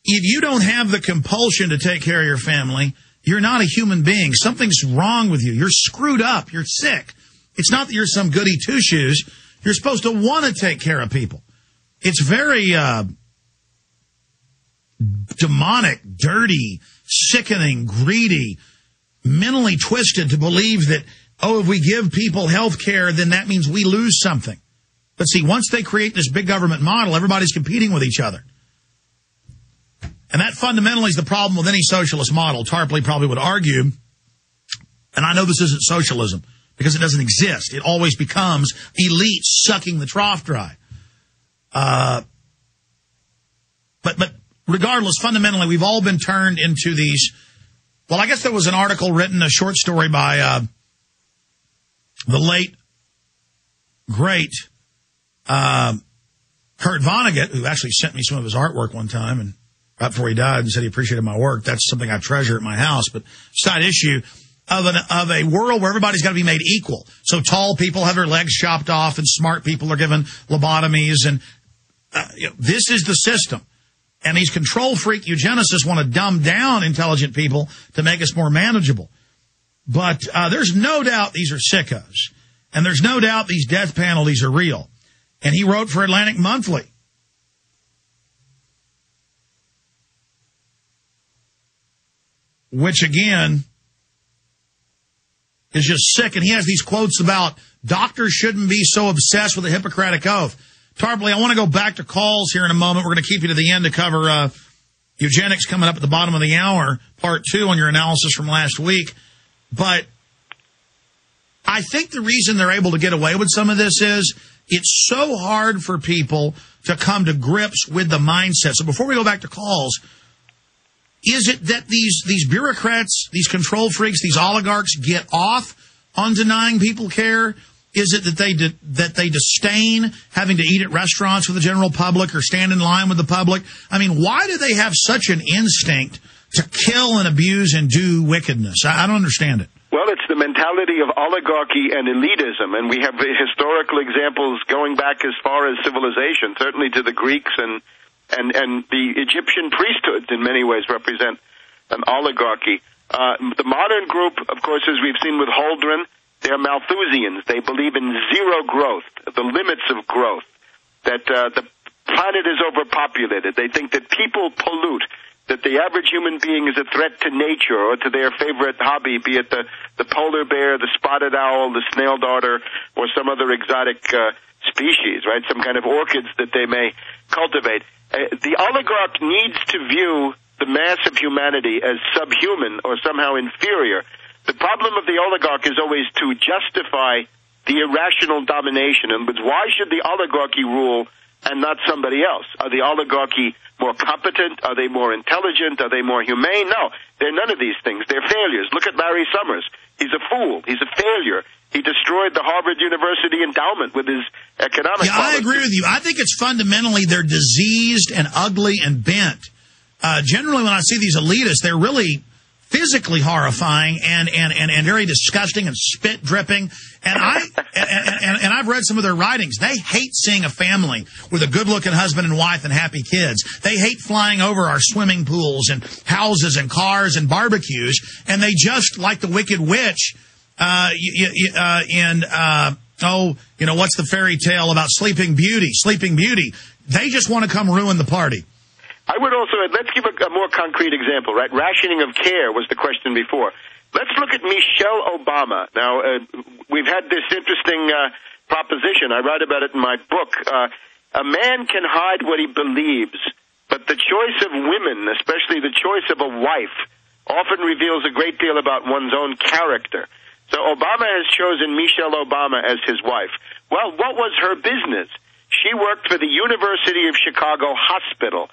if you don't have the compulsion to take care of your family, you're not a human being. Something's wrong with you. You're screwed up. You're sick. It's not that you're some goody two-shoes. You're supposed to want to take care of people. It's very demonic, dirty, sickening, greedy, mentally twisted to believe that, oh, if we give people health care, then that means we lose something. But see, once they create this big government model, everybody's competing with each other. And that fundamentally is the problem with any socialist model. Tarpley probably would argue, and I know this isn't socialism because it doesn't exist. It always becomes elites sucking the trough dry. But regardless, fundamentally, we've all been turned into these. Well, I guess there was an article written, a short story by the late, great Kurt Vonnegut, who actually sent me some of his artwork one time and right before he died and said he appreciated my work. That's something I treasure at my house. But side issue of a world where everybody's got to be made equal. So tall people have their legs chopped off and smart people are given lobotomies. And this is the system. And these control freak eugenicists want to dumb down intelligent people to make us more manageable. But there's no doubt these are sickos. And there's no doubt these death penalties are real. And he wrote for Atlantic Monthly. Which, again, is just sick. And he has these quotes about doctors shouldn't be so obsessed with the Hippocratic Oath. Tarpley, I want to go back to calls here in a moment. We're going to keep you to the end to cover eugenics coming up at the bottom of the hour, part 2 on your analysis from last week. But I think the reason they're able to get away with some of this is it's so hard for people to come to grips with the mindset. So before we go back to calls, is it that these bureaucrats, these control freaks, these oligarchs get off on denying people care? Is it that they disdain having to eat at restaurants with the general public or stand in line with the public? I mean, why do they have such an instinct to kill and abuse and do wickedness? I don't understand it. Well, it's the mentality of oligarchy and elitism, and we have historical examples going back as far as civilization, certainly to the Greeks and the Egyptian priesthoods in many ways represent an oligarchy. The modern group, of course, as we've seen with Holdren, they're Malthusians. They believe in zero growth, the limits of growth, that the planet is overpopulated. They think that people pollute, that the average human being is a threat to nature or to their favorite hobby, be it the polar bear, the spotted owl, the snail darter, or some other exotic species, right? Some kind of orchids that they may cultivate. The oligarch needs to view the mass of humanity as subhuman or somehow inferior. The problem of the oligarch is always to justify the irrational domination. And why should the oligarchy rule and not somebody else? Are the oligarchy more competent? Are they more intelligent? Are they more humane? No, they're none of these things. They're failures. Look at Larry Summers. He's a fool. He's a failure. He destroyed the Harvard University endowment with his economic policy. I agree with you. I think it's fundamentally they're diseased and ugly and bent. Generally, when I see these elitists, they're really physically horrifying and very disgusting and spit dripping. And I've read some of their writings. They hate seeing a family with a good-looking husband and wife and happy kids. They hate flying over our swimming pools and houses and cars and barbecues. And they just, like the Wicked Witch, what's the fairy tale about Sleeping Beauty? Sleeping Beauty. They just want to come ruin the party. I would also, let's give a more concrete example, right? Rationing of care was the question before. Let's look at Michelle Obama. Now, we've had this interesting proposition. I write about it in my book. A man can hide what he believes, but the choice of women, especially the choice of a wife, often reveals a great deal about one's own character. So Obama has chosen Michelle Obama as his wife. Well, what was her business? She worked for the University of Chicago Hospital.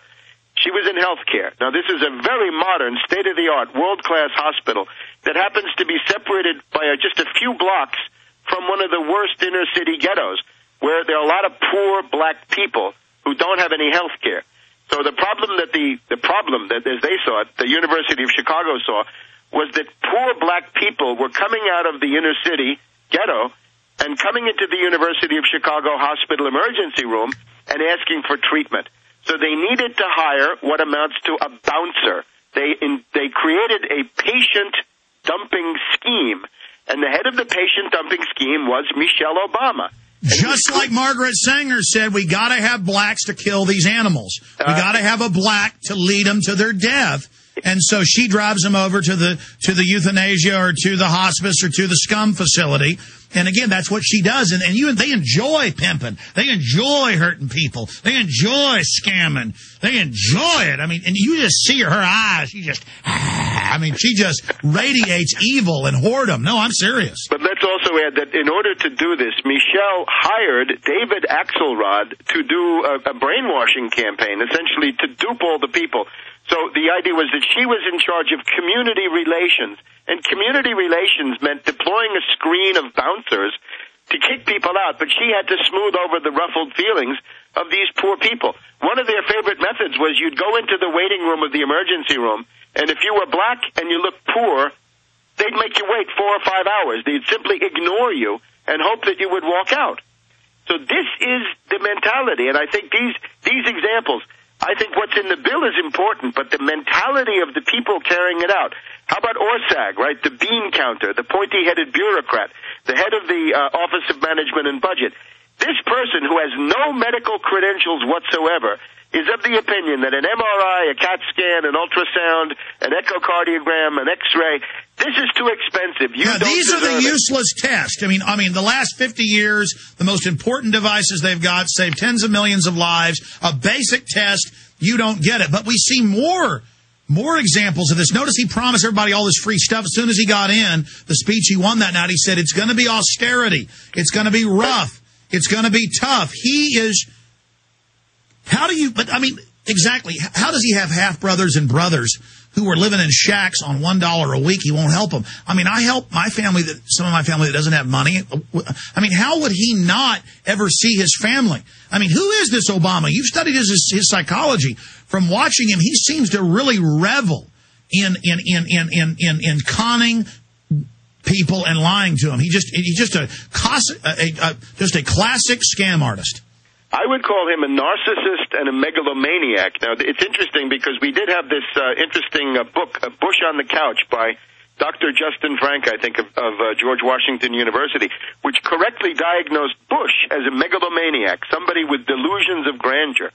She was in healthcare. Now, this is a very modern, state-of-the-art, world-class hospital that happens to be separated by just a few blocks from one of the worst inner-city ghettos, where there are a lot of poor black people who don't have any healthcare. So the problem that as they saw it, the University of Chicago saw, was that poor black people were coming out of the inner-city ghetto and coming into the University of Chicago Hospital emergency room and asking for treatment. So they needed to hire what amounts to a bouncer. They created a patient dumping scheme, and the head of the patient dumping scheme was Michelle Obama. Just like Margaret Sanger said, we got to have blacks to kill these animals. We got to have a black to lead them to their death. And so she drives them over to the euthanasia or to the hospice or to the scum facility. And again, that's what she does. And they enjoy pimping. They enjoy hurting people. They enjoy scamming. They enjoy it. I mean, and you just see her eyes. She just radiates evil and whoredom. No, I'm serious. But let's also add that in order to do this, Michelle hired David Axelrod to do a brainwashing campaign, essentially to dupe all the people. So the idea was that she was in charge of community relations, and community relations meant deploying a screen of bouncers to kick people out, but she had to smooth over the ruffled feelings of these poor people. One of their favorite methods was you'd go into the waiting room of the emergency room, and if you were black and you looked poor, they'd make you wait 4 or 5 hours. They'd simply ignore you and hope that you would walk out. So this is the mentality, and I think these examples, I think what's in the bill is important, but the mentality of the people carrying it out. How about Orsag, right? The bean counter, the pointy-headed bureaucrat, the head of the Office of Management and Budget. This person who has no medical credentials whatsoever is of the opinion that an MRI, a CAT scan, an ultrasound, an echocardiogram, an X-ray, this is too expensive. These are the useless tests. I mean, the last 50 years, the most important devices they've got save tens of millions of lives. A basic test, you don't get it. But we see more examples of this. Notice he promised everybody all this free stuff. As soon as he got in, the speech he won that night, he said it's going to be austerity. It's going to be rough. It's going to be tough. He is... exactly. How does he have half-brothers and brothers who are living in shacks on $1 a week? He won't help them. I mean, I help my family, some of my family that doesn't have money. I mean, how would he not ever see his family? I mean, who is this Obama? You've studied his psychology. From watching him, he seems to really revel in conning people and lying to them. He's just a classic scam artist. I would call him a narcissist and a megalomaniac. Now, it's interesting because we did have this interesting book, Bush on the Couch, by Dr. Justin Frank, I think, of George Washington University, which correctly diagnosed Bush as a megalomaniac, somebody with delusions of grandeur.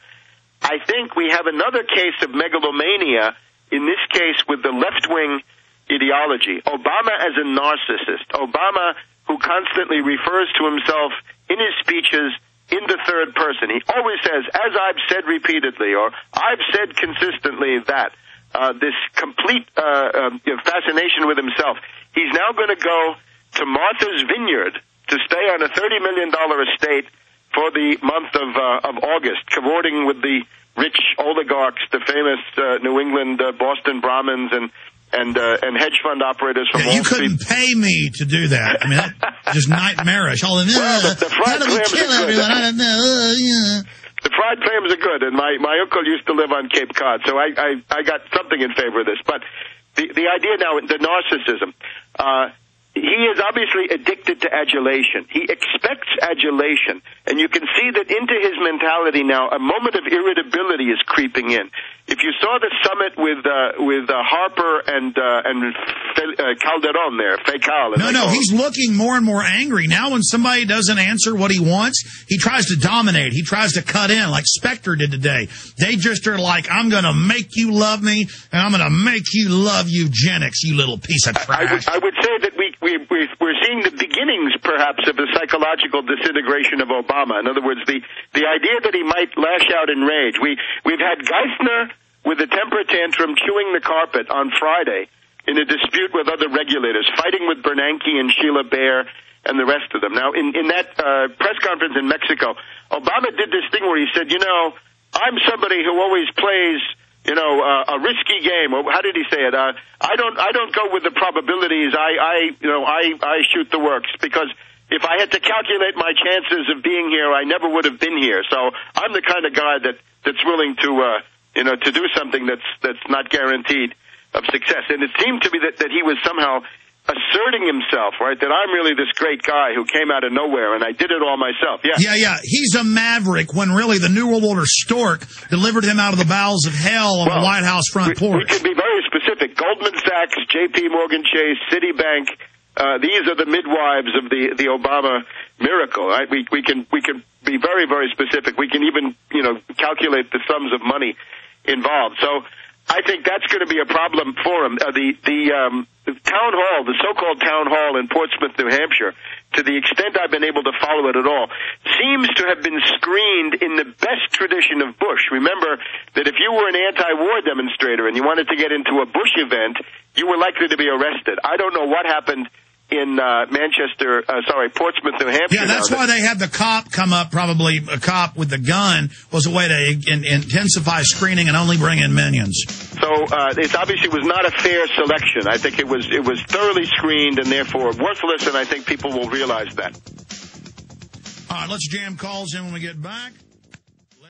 I think we have another case of megalomania, in this case with the left-wing ideology. Obama as a narcissist. Obama who constantly refers to himself in his speeches in the third person. He always says, as I've said repeatedly, or I've said consistently that. This complete fascination with himself. He's now going to go to Martha's Vineyard to stay on a $30 million estate for the month of August, cavorting with the rich oligarchs, the famous New England Boston Brahmins, and hedge fund operators from Wall Street. You couldn't pay me to do that. I mean, that's just nightmarish. All in the fried clams kill everyone? I don't know. The fried clams are good, and my uncle used to live on Cape Cod, so I got something in favor of this. But the idea now, the narcissism, he is obviously addicted to adulation. He expects adulation, and you can see that into his mentality now, a moment of irritability is creeping in. If you saw the summit with Harper and Calderon there, Fecal. No, he's looking more and more angry. Now when somebody doesn't answer what he wants, he tries to dominate. He tries to cut in like Spectre did today. They just are like, I'm going to make you love me, and I'm going to make you love eugenics, you little piece of trash. I would say that we're seeing the beginnings, perhaps, of the psychological disintegration of Obama. In other words, the idea that he might lash out in rage. We've had Geithner with a temper tantrum chewing the carpet on Friday in a dispute with other regulators, fighting with Bernanke and Sheila Bair and the rest of them. Now, in that press conference in Mexico, Obama did this thing where he said, I'm somebody who always plays, a risky game. Or how did he say it? I don't go with the probabilities. I shoot the works, because if I had to calculate my chances of being here, I never would have been here. So I'm the kind of guy that's willing to do something that's not guaranteed of success. And it seemed to me that he was somehow asserting himself, right, that I'm really this great guy who came out of nowhere and I did it all myself. Yeah. He's a maverick when really the New World Order stork delivered him out of the bowels of hell on the White House front porch. We could be very specific. Goldman Sachs, J.P. Morgan Chase, Citibank, these are the midwives of the Obama miracle, right? We can be very, very specific. We can even, calculate the sums of money involved. So I think that's going to be a problem for him. The town hall, the so-called town hall in Portsmouth, New Hampshire, to the extent I've been able to follow it at all, seems to have been screened in the best tradition of Bush. Remember that if you were an anti-war demonstrator and you wanted to get into a Bush event, you were likely to be arrested. I don't know what happened in Portsmouth, New Hampshire. Yeah, that's why they had the cop come up, probably a cop with the gun, was a way to intensify screening and only bring in minions. So it obviously was not a fair selection. I think it was thoroughly screened and therefore worthless, and I think people will realize that. All right, let's jam calls in when we get back.